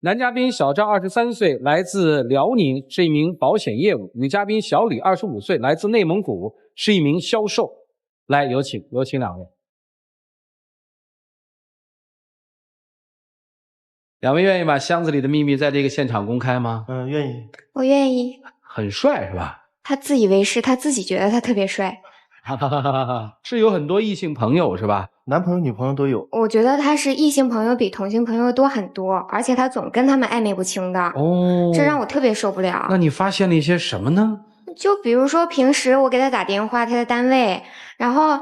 男嘉宾小赵23岁，来自辽宁，是一名保险业务；女嘉宾小李25岁，来自内蒙古，是一名销售。来，有请两位。两位愿意把箱子里的秘密在这个现场公开吗？愿意。我愿意。很帅是吧？他自以为是，他自己觉得他特别帅。哈哈哈哈哈！是有很多异性朋友是吧？男朋友、女朋友都有。我觉得他是异性朋友比同性朋友多很多，而且他总跟他们暧昧不清的。哦，这让我特别受不了。那你发现了一些什么呢？就比如说平时我给他打电话，他在单位，然后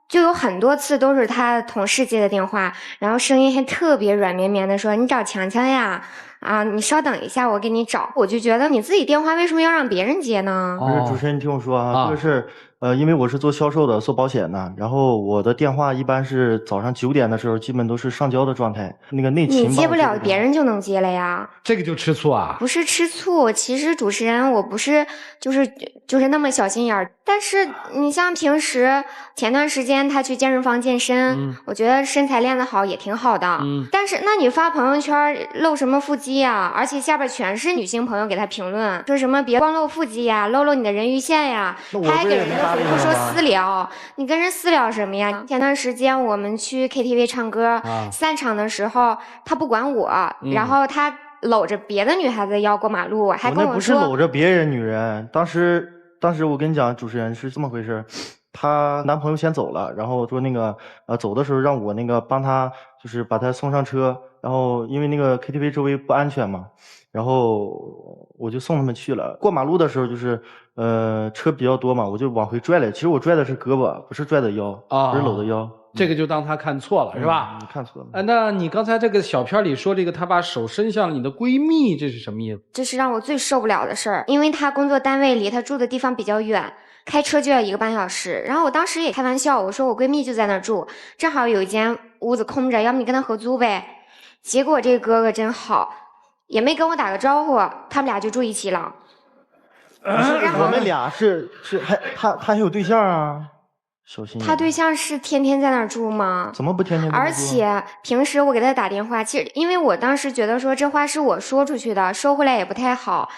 就有很多次都是他同事接的电话，然后声音还特别软绵绵的说：“你找强强呀？啊，你稍等一下，我给你找。”我就觉得你自己电话为什么要让别人接呢？不是，主持人，你听我说啊，这个是因为我是做销售的，做保险的，然后我的电话一般是早上9点的时候，基本都是上交的状态。那个内勤你接不了，别人就能接了呀。这个就吃醋啊？不是吃醋，其实主持人我不是就是那么小心眼儿。但是你像平时前段时间他去健身房健身，我觉得身材练得好也挺好的。但是那你发朋友圈露什么腹肌呀？而且下边全是女性朋友给他评论，说什么别光露腹肌呀，露露你的人鱼线呀，他还给人家回复说私聊。你跟人私聊什么呀？前段时间我们去 KTV 唱歌，散场的时候他不管我，然后他搂着别的女孩子的腰过马路，还跟我说那不是搂着别人女人，当时我跟你讲，主持人是这么回事，她男朋友先走了，然后说那个走的时候让我那个帮他就是把他送上车，然后因为那个 KTV 周围不安全嘛，然后我就送他们去了。过马路的时候就是车比较多嘛，我就往回拽了，其实我拽的是胳膊，不是拽的腰，不是搂的腰。这个就当他看错了，是吧？你看错了。那你刚才这个小片里说这个他把手伸向了你的闺蜜，这是什么意思？这是让我最受不了的事儿，因为他工作单位离他住的地方比较远，开车就要1个半小时。然后我当时也开玩笑，我说我闺蜜就在那儿住，正好有一间屋子空着，要不你跟她合租呗。结果这个哥哥真好，也没跟我打个招呼，他们俩就住一起了。我们俩是他还有对象啊？小心。他对象是天天在那儿住吗？怎么不天天在那儿住？而且平时我给他打电话，其实因为我当时觉得说这话是我说出去的，收回来也不太好，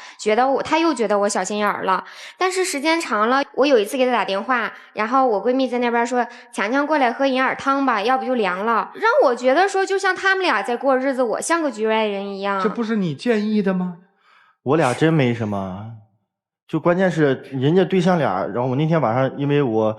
他又觉得我小心眼儿了。但是时间长了，我有一次给他打电话，然后我闺蜜在那边说：“强强过来喝银耳汤吧，要不就凉了。”让我觉得说就像他们俩在过日子，我像个局外人一样。这不是你建议的吗？我俩真没什么，就关键是人家对象俩，然后我那天晚上因为我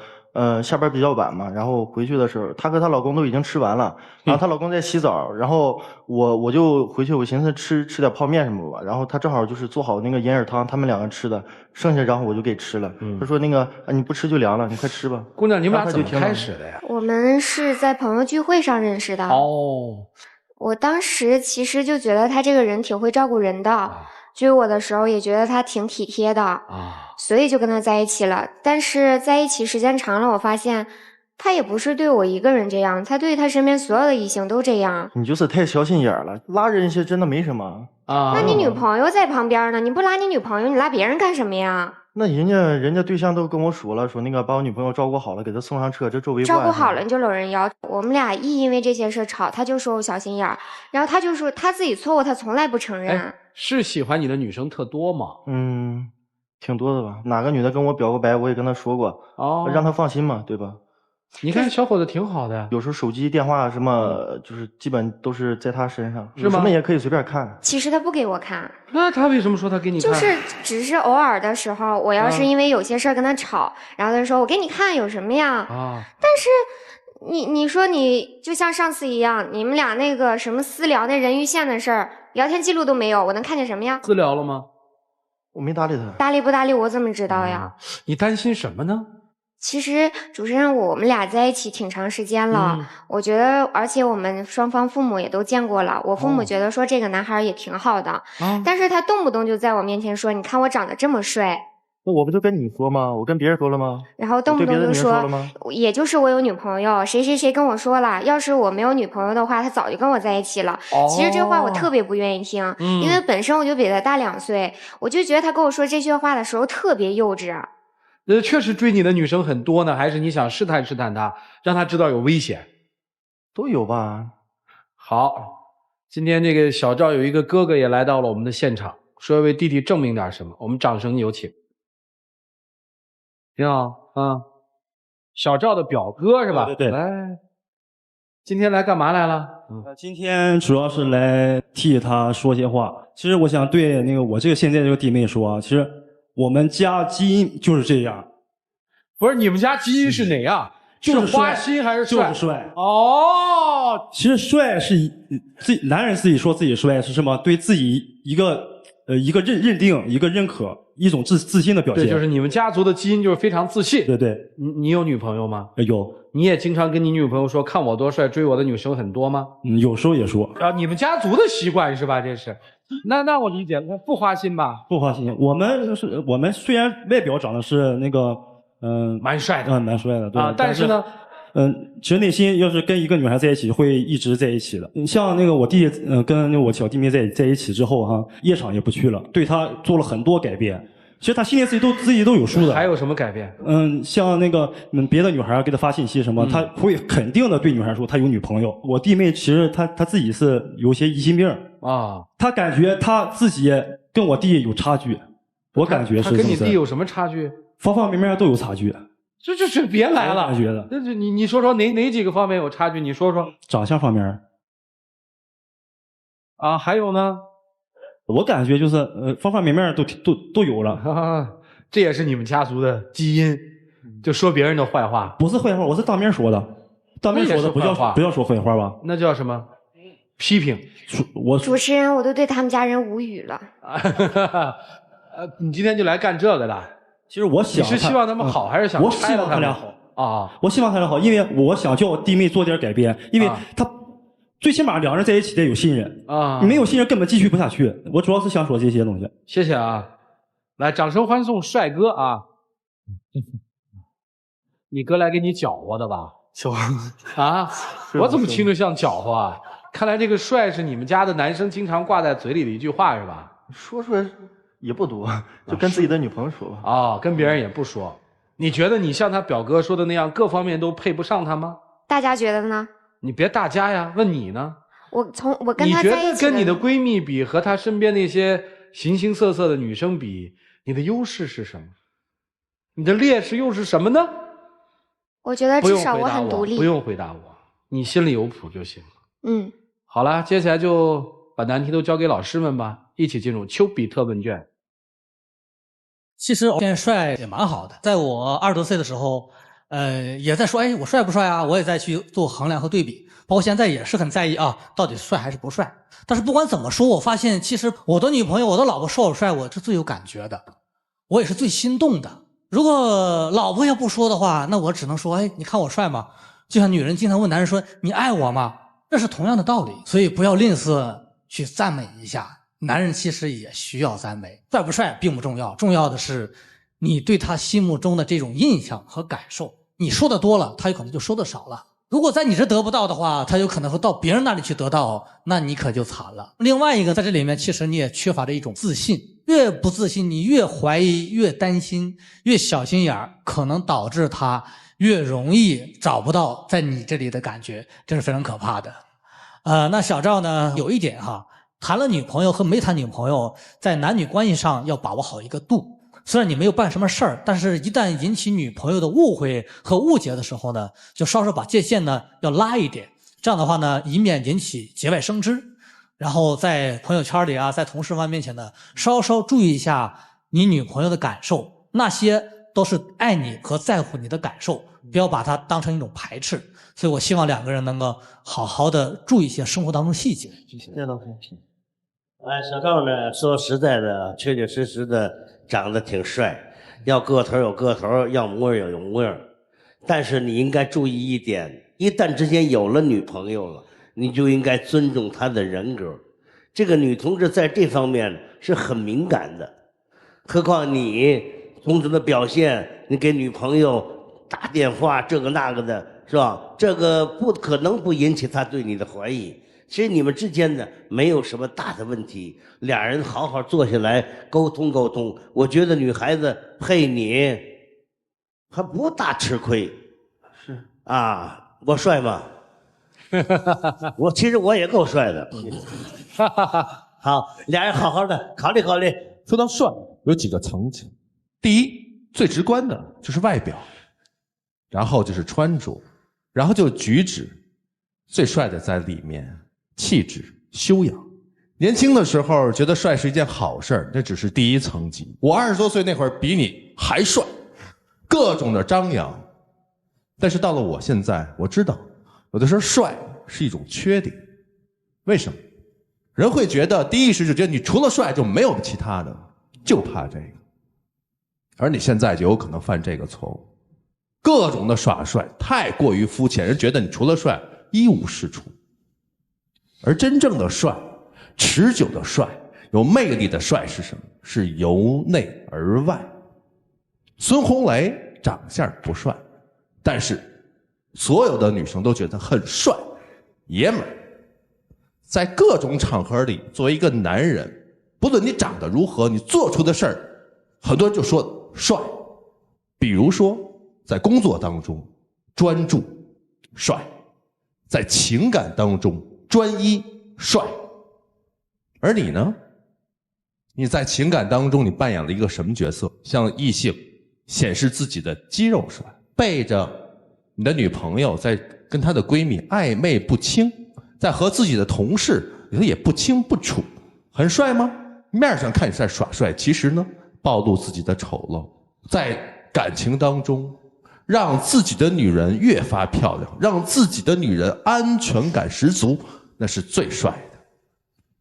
下班比较晚嘛，然后回去的时候，她和她老公都已经吃完了，然后她老公在洗澡，然后我就回去，我寻思吃点泡面什么吧，然后她正好就是做好那个银耳汤，他们两个吃的，剩下然后我就给吃了。她说那个你不吃就凉了，你快吃吧。姑娘，你们俩怎么开始的呀？我们是在朋友聚会上认识的。我当时其实就觉得他这个人挺会照顾人的。追我的时候也觉得他挺体贴的所以就跟他在一起了。但是在一起时间长了，我发现他也不是对我一个人这样，他对他身边所有的异性都这样。你就是太小心眼了，拉人些真的没什么那你女朋友在旁边呢，你不拉你女朋友，你拉别人干什么呀？那人家对象都跟我说了，说那个把我女朋友照顾好了，给她送上车，这周围不安全。照顾好了你就搂人腰。我们俩因为这些事吵，他就说我小心眼儿，然后他就说他自己错误，他从来不承认。是喜欢你的女生特多吗？挺多的吧。哪个女的跟我表过白，我也跟她说过，让她放心嘛，对吧？你看小伙子挺好的，有时候手机电话什么，就是基本都是在他身上，是吗？什么也可以随便看。其实他不给我看。那他为什么说他给你看？就是只是偶尔的时候，我要是因为有些事儿跟他吵，然后他说我给你看有什么呀？但是你说你就像上次一样，你们俩那个什么私聊那人鱼线的事儿，聊天记录都没有，我能看见什么呀？私聊了吗？我没搭理他。搭理不搭理我怎么知道呀？你担心什么呢？其实主持人，我们俩在一起挺长时间了，我觉得，而且我们双方父母也都见过了。我父母觉得说这个男孩也挺好的，但是他动不动就在我面前说，你看我长得这么帅。那我不就跟你说吗？我跟别人说了吗？然后动不动就说，也就是我有女朋友，谁谁谁跟我说了，要是我没有女朋友的话，他早就跟我在一起了。其实这话我特别不愿意听，因为本身我就比他大2岁，我就觉得他跟我说这些话的时候特别幼稚。确实追你的女生很多呢，还是你想试探他，让他知道有危险？都有吧。好，今天这个小赵有一个哥哥也来到了我们的现场，说要为弟弟证明点什么，我们掌声有请。你好，小赵的表哥是吧？对对对。来，今天来干嘛来了？今天主要是来替他说些话。其实我想对那个我现在这个弟妹说啊，其实我们家基因就是这样。不是你们家基因是哪样？就是花心还是帅？就是帅。哦，其实帅是男人自己说自己帅是什么？对自己一个认定、一个认可、一种自信的表现。对，就是你们家族的基因就是非常自信。对对。你有女朋友吗？有。你也经常跟你女朋友说看我多帅，追我的女生很多吗？有时候也说。啊，你们家族的习惯是吧？这是。那我理解了，不花心吧？不花心。我们虽然外表长得是那个蛮帅的，蛮帅的，对啊，但是呢。其实内心要是跟一个女孩在一起，会一直在一起的。像那个我弟，跟我小弟妹在一起之后哈，夜场也不去了，对他做了很多改变。其实他心里自己都有数的。还有什么改变？像那个别的女孩给他发信息什么，他会肯定的对女孩说他有女朋友。我弟妹其实他自己是有些疑心病啊，他感觉他自己跟我弟有差距，我感觉是。他跟你弟有什么差距？方方面面都有差距。这别来了，我觉得。那你说哪几个方面有差距？你说说。长相方面。啊，还有呢？我感觉就是方方面面都有了。这也是你们家族的基因，就说别人的坏话。不是坏话，我是当面说的。当面说的不要说坏话吧？那叫什么？批评。主持人，我都对他们家人无语了。你今天就来干这个的？其实我想，你是希望他们好，还是想我希望他俩好啊？我希望他俩好，因为我想叫我弟妹做点改变，因为他最起码两人在一起得有信任啊，没有信任根本继续不下去。我主要是想说这些东西。谢谢啊，来，掌声欢送帅哥啊！你哥来给你搅和的吧？搅和啊？我怎么听着像搅和啊？看来这个帅是你们家的男生经常挂在嘴里的一句话是吧？说出来也不多，就跟自己的女朋友说吧。哦，跟别人也不说。你觉得你像他表哥说的那样，各方面都配不上他吗？大家觉得呢？你别大家呀，问你呢？我跟他在一起，你觉得跟你的闺蜜比，和她身边那些形形色色的女生比，你的优势是什么？你的劣势又是什么呢？我觉得至少我很独立。不用回答我，你心里有谱就行。好了，接下来就把难题都交给老师们吧，一起进入丘比特问卷。其实变帅也蛮好的，在我20多岁的时候，也在说，哎，我帅不帅啊？我也在去做衡量和对比，包括现在也是很在意啊，到底帅还是不帅。但是不管怎么说，我发现其实我的女朋友、我的老婆说我帅，我是最有感觉的，我也是最心动的。如果老婆要不说的话，那我只能说，哎，你看我帅吗？就像女人经常问男人说，你爱我吗？这是同样的道理，所以不要吝啬去赞美一下。男人其实也需要赞美，帅不帅并不重要，重要的是你对他心目中的这种印象和感受。你说的多了，他有可能就说的少了。如果在你这得不到的话，他有可能会到别人那里去得到，那你可就惨了。另外一个，在这里面其实你也缺乏着一种自信，越不自信，你越怀疑，越担心，越小心眼儿，可能导致他越容易找不到在你这里的感觉，这是非常可怕的。那小赵呢，有一点哈。谈了女朋友和没谈女朋友，在男女关系上要把握好一个度。虽然你没有办什么事儿，但是一旦引起女朋友的误会和误解的时候呢，就稍稍把界限呢要拉一点。这样的话呢，以免引起节外生枝。然后在朋友圈里啊，在同事们面前呢，稍稍注意一下你女朋友的感受，那些都是爱你和在乎你的感受，不要把它当成一种排斥。所以我希望两个人能够好好的注意一些生活当中细节。谢老师。小赵呢，说实在的，确确实实的长得挺帅，要个头有个头，要模样有模样。但是你应该注意一点，一旦之间有了女朋友了，你就应该尊重她的人格。这个女同志在这方面是很敏感的，何况你种种的表现，你给女朋友打电话这个那个的，是吧？这个不可能不引起她对你的怀疑。其实你们之间呢没有什么大的问题，俩人好好坐下来沟通沟通，我觉得女孩子配你还不大吃亏。是啊，我帅吗？其实我也够帅的。好，俩人好好的考虑考虑。说到帅，有几个层级。第一，最直观的就是外表，然后就是穿着，然后就举止。最帅的在里面，气质、修养。年轻的时候觉得帅是一件好事，那只是第一层级。我20多岁那会儿比你还帅，各种的张扬。但是到了我现在，我知道有的时候帅是一种缺点。为什么？人会觉得第一意识就觉得你除了帅就没有其他的，就怕这个。而你现在就有可能犯这个错误，各种的耍帅太过于肤浅，人觉得你除了帅一无是处。而真正的帅，持久的帅，有魅力的帅是什么？是由内而外。孙红雷长相不帅，但是所有的女生都觉得很帅，爷们儿。在各种场合里，作为一个男人，不论你长得如何，你做出的事儿，很多人就说帅。比如说在工作当中专注，帅；在情感当中专一，帅。而你呢？你在情感当中你扮演了一个什么角色？向异性显示自己的肌肉帅，背着你的女朋友在跟她的闺蜜暧昧不清，在和自己的同事也不清不楚，很帅吗？面上看你在耍帅，其实呢暴露自己的丑陋。在感情当中让自己的女人越发漂亮，让自己的女人安全感十足，那是最帅的。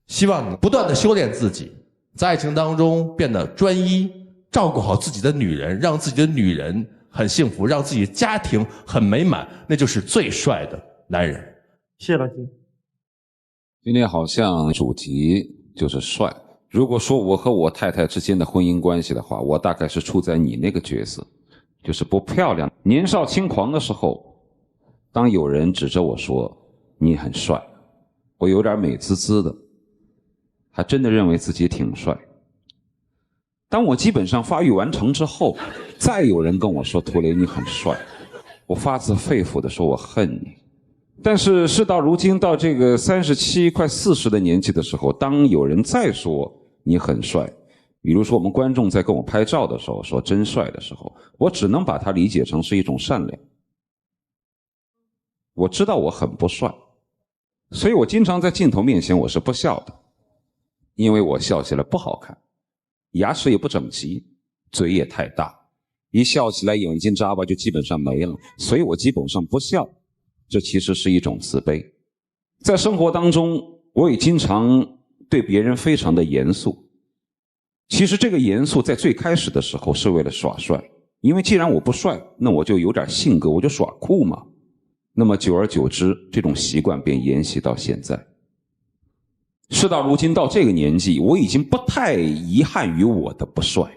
希望你不断的修炼自己，在爱情当中变得专一，照顾好自己的女人，让自己的女人很幸福，让自己家庭很美满，那就是最帅的男人。谢谢老师。今天好像主题就是帅。如果说我和我太太之间的婚姻关系的话，我大概是处在你那个角色，就是不漂亮。年少轻狂的时候，当有人指着我说你很帅，我有点美滋滋的，还真的认为自己挺帅。当我基本上发育完成之后，再有人跟我说涂磊你很帅，我发自肺腑的说我恨你。但是事到如今，到这个37快40的年纪的时候，当有人再说你很帅，比如说我们观众在跟我拍照的时候说真帅的时候，我只能把它理解成是一种善良。我知道我很不帅，所以我经常在镜头面前我是不笑的，因为我笑起来不好看，牙齿也不整齐，嘴也太大，一笑起来眼睛眨巴就基本上没了，所以我基本上不笑。这其实是一种自卑。在生活当中，我也经常对别人非常的严肃。其实这个严肃在最开始的时候是为了耍帅，因为既然我不帅，那我就有点性格，我就耍酷嘛。那么久而久之，这种习惯便沿袭到现在。事到如今到这个年纪，我已经不太遗憾于我的不帅。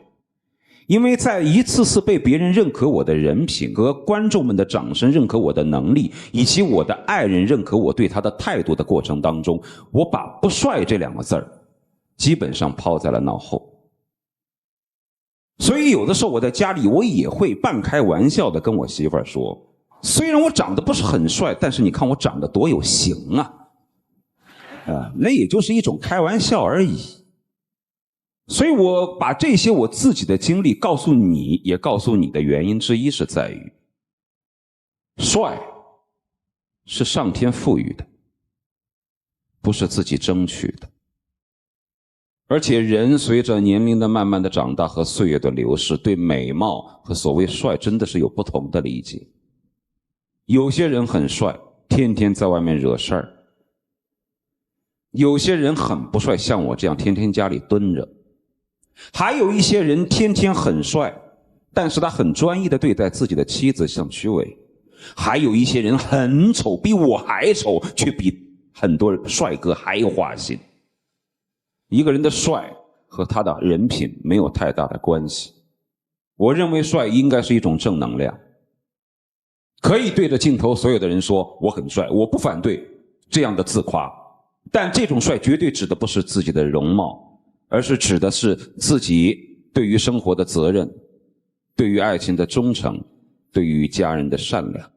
因为在一次次被别人认可我的人品和观众们的掌声认可我的能力，以及我的爱人认可我对他的态度的过程当中，我把不帅这两个字儿基本上抛在了脑后。所以有的时候我在家里我也会半开玩笑的跟我媳妇儿说，虽然我长得不是很帅，但是你看我长得多有型啊，那也就是一种开玩笑而已。所以我把这些我自己的经历告诉你，也告诉你的原因之一是在于，帅是上天赋予的，不是自己争取的。而且人随着年龄的慢慢的长大和岁月的流逝，对美貌和所谓帅真的是有不同的理解。有些人很帅，天天在外面惹事儿；有些人很不帅，像我这样天天家里蹲着。还有一些人天天很帅，但是他很专一的对待自己的妻子，像曲伟。还有一些人很丑，比我还丑，却比很多帅哥还花心。一个人的帅和他的人品没有太大的关系。我认为帅应该是一种正能量，可以对着镜头所有的人说我很帅，我不反对这样的自夸，但这种帅绝对指的不是自己的容貌，而是指的是自己对于生活的责任，对于爱情的忠诚，对于家人的善良。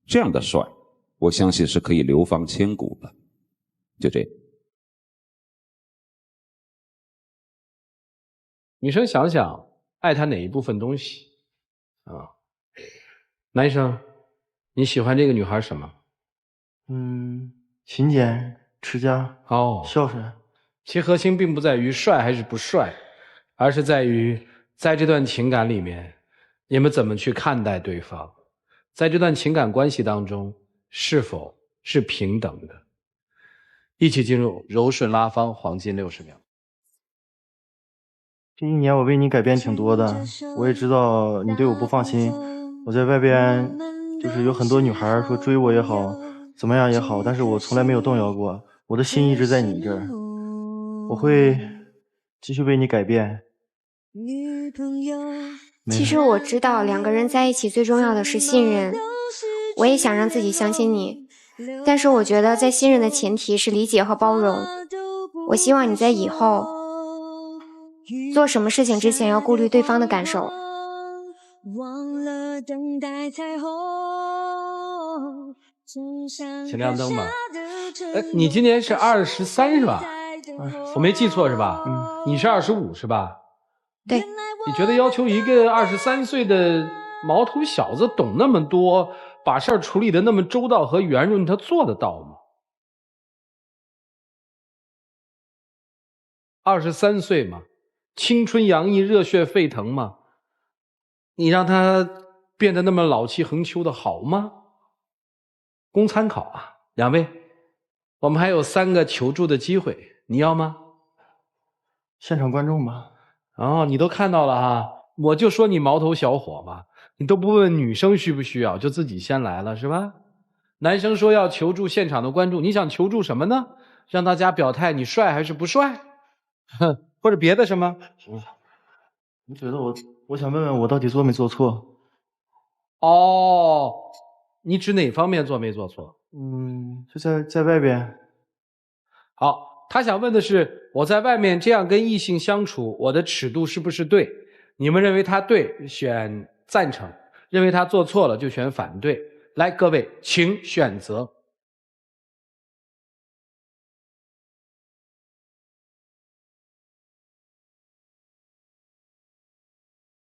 这样的帅我相信是可以流芳千古的。就这样。女生想想爱他哪一部分东西啊？男生，你喜欢这个女孩什么？勤俭持家，孝顺。其核心并不在于帅还是不帅，而是在于在这段情感里面，你们怎么去看待对方，在这段情感关系当中是否是平等的。一起进入柔顺拉芳黄金60秒。这一年我为你改变挺多的，我也知道你对我不放心。我在外边就是有很多女孩说追我也好，怎么样也好，但是我从来没有动摇过，我的心一直在你这儿。我会继续为你改变。其实我知道2个人在一起最重要的是信任，我也想让自己相信你，但是我觉得在信任的前提是理解和包容。我希望你在以后做什么事情之前要顾虑对方的感受。请亮灯吧。你今年是23是吧？我没记错是吧？你是25是吧？对。你觉得要求一个23岁的毛头小子懂那么多，把事儿处理得那么周到和圆润，他做得到吗？23岁嘛，青春洋溢，热血沸腾嘛，你让他变得那么老气横秋的好吗？供参考啊，两位，我们还有3个求助的机会，你要吗？现场观众吧。你都看到了哈，我就说你毛头小伙嘛，你都不问女生需不需要，就自己先来了是吧？男生说要求助现场的观众，你想求助什么呢？让大家表态你帅还是不帅？或者别的什么？我觉得我想问问我到底做没做错？你指哪方面做没做错？就在外边。好，他想问的是我在外面这样跟异性相处，我的尺度是不是对？你们认为他对，选赞成；认为他做错了，就选反对。来，各位，请选择。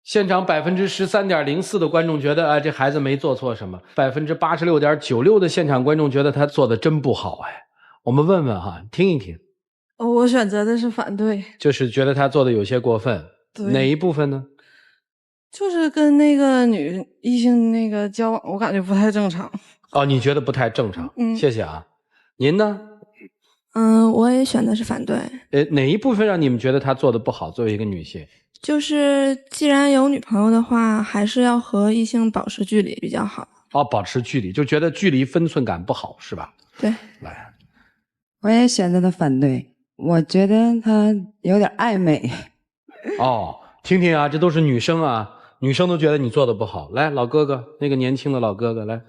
现场13.04%的观众觉得，这孩子没做错什么；86.96%的现场观众觉得他做的真不好。我们问问哈，听一听。我选择的是反对，就是觉得他做的有些过分。哪一部分呢？就是跟那个异性那个交往，我感觉不太正常。你觉得不太正常？谢谢啊。您呢？我也选的是反对。哪一部分让你们觉得他做的不好？作为一个女性，就是既然有女朋友的话，还是要和异性保持距离比较好。保持距离，就觉得距离分寸感不好是吧？对。来，我也选择的反对，我觉得他有点暧昧。听听啊，这都是女生啊，女生都觉得你做的不好。来，老哥哥，那个年轻的老哥哥，来。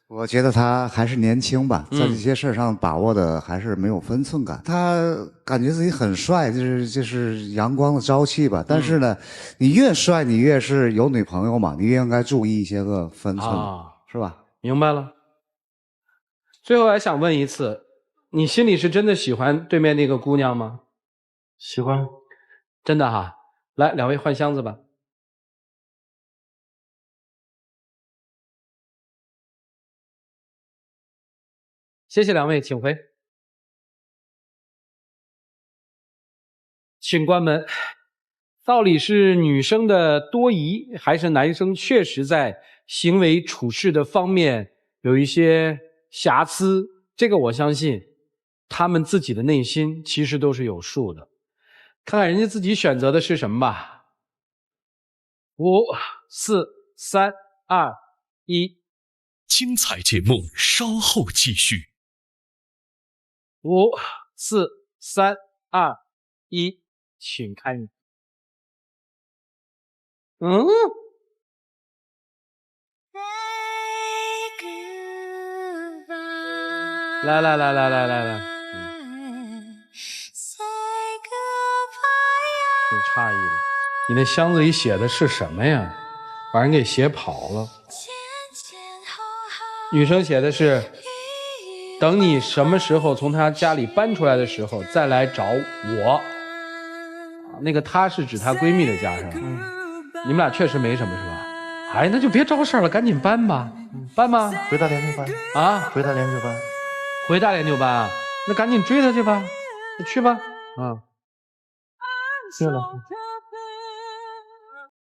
我觉得他还是年轻吧，在这些事上把握的还是没有分寸感。他感觉自己很帅，就是阳光的朝气吧。但是呢，你越帅，你越是有女朋友嘛，你越应该注意一些个分寸，是吧？明白了。最后还想问一次，你心里是真的喜欢对面那个姑娘吗？喜欢，真的哈。来，两位换箱子吧。谢谢两位，请回。请关门。到底是女生的多疑，还是男生确实在行为处事的方面有一些瑕疵？这个我相信他们自己的内心其实都是有数的。看看人家自己选择的是什么吧。5、4、3、2、1。精彩节目稍后继续。5、4、3、2、1，请开始。来。挺诧异的，你那箱子里写的是什么呀？把人给写跑了。女生写的是等你什么时候从他家里搬出来的时候再来找我。那个她是指她闺蜜的家是吧？你们俩确实没什么是吧？哎，那就别招事儿了，赶紧搬吧。搬吗？回大连就搬啊？回大连就搬。回大连就搬啊？那赶紧追他去吧，你去吧。啊，去了。